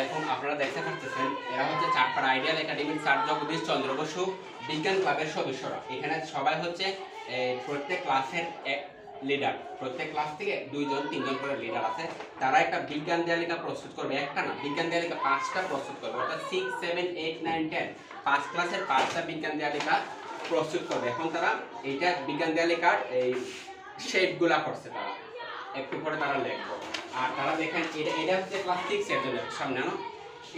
আলাইকুম। আপনারা দেখতে পাচ্ছেন এরা হচ্ছে চাঁদপাড়া আইডিয়াল একাডেমির স্যার জগদীশ চন্দ্র বসু বিজ্ঞান ক্লাবের সদস্যরা। এখানে সবাই হচ্ছে প্রত্যেক ক্লাসের এক লিডার, প্রত্যেক ক্লাস থেকে 2-3জন করে লিডার আছে। তারা একটা বিজ্ঞান তালিকা প্রস্তুত করবে, একটা না বিজ্ঞান তালিকা 5টা প্রস্তুত করবে, অর্থাৎ 6, 7, 8, 9, 10 5 ক্লাসের 5টা বিজ্ঞান তালিকা প্রস্তুত করবে। এখন তারা এইটা বিজ্ঞান তালিকার এই শেপগুলা করছে, তারা একটু পরে তারা লিখবো। আর তারা দেখেন এটা হচ্ছে ক্লাস 6 এর জন্য সামনে না,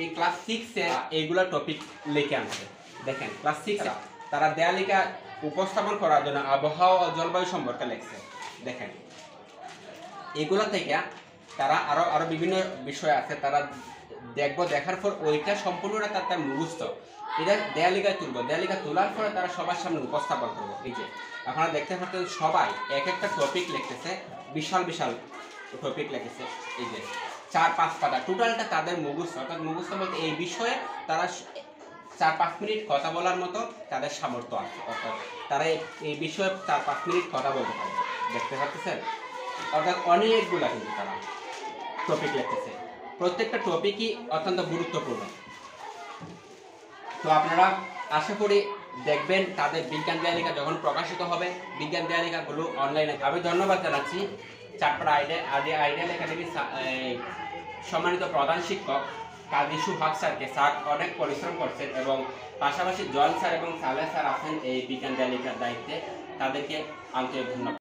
এই ক্লাস 6 এর এইগুলা টপিক লিখে আনছে। দেখেন ক্লাস 6 এর তারা দেয়ালিকা উপস্থাপন করার জন্য আবহাওয়া ও জলবায়ু সম্পর্কে লিখছে। দেখেন এগুলা থেকে তারা আরো বিভিন্ন বিষয় আছে, তারা দেখবো, দেখার পর ওইটা সম্পূর্ণটা তার মুখস্থ, এটা দেয়ালিকায় তুলবো, দেয়ালিকা তোলার পরে তারা সবার সামনে উপস্থাপন করবো। এই যে আপনারা দেখতে পাচ্ছেন সবাই এক একটা টপিক লিখতেছে, বিশাল বিশাল টপিক লিখেছে। এই যে 4-5 পাতা টোটালটা তাদের মুখস্থ, অর্থাৎ মুখস্থ বলতে এই বিষয়ে তারা 4-5 মিনিট কথা বলার মতো তাদের সামর্থ্য আছে, অর্থাৎ তারা এই বিষয়ে 4-5 মিনিট কথা বলতে পারবে। দেখতে পাচ্ছেন, অর্থাৎ অনেকগুলা কিন্তু তারা টপিক লিখতেছে, প্রত্যেকটা টপিকই অত্যন্ত গুরুত্বপূর্ণ। তো আপনারা আশা করি দেখবেন তাদের বিজ্ঞান তালিকা যখন প্রকাশিত হবে, বিজ্ঞান তালিকাগুলো অনলাইনে। আমি ধন্যবাদ জানাচ্ছি চাঁদপাড়া আইডিয়াল একাডেমির সম্মানিত প্রধান শিক্ষক কাজী সুহাগ স্যারকে। স্যার অনেক পরিশ্রম করছেন এবং পাশাপাশি জয়েল স্যার এবং সালেহ স্যার আছেন এই বিজ্ঞান তালিকার দায়িত্বে, তাদেরকে আন্তরিক ধন্যবাদ।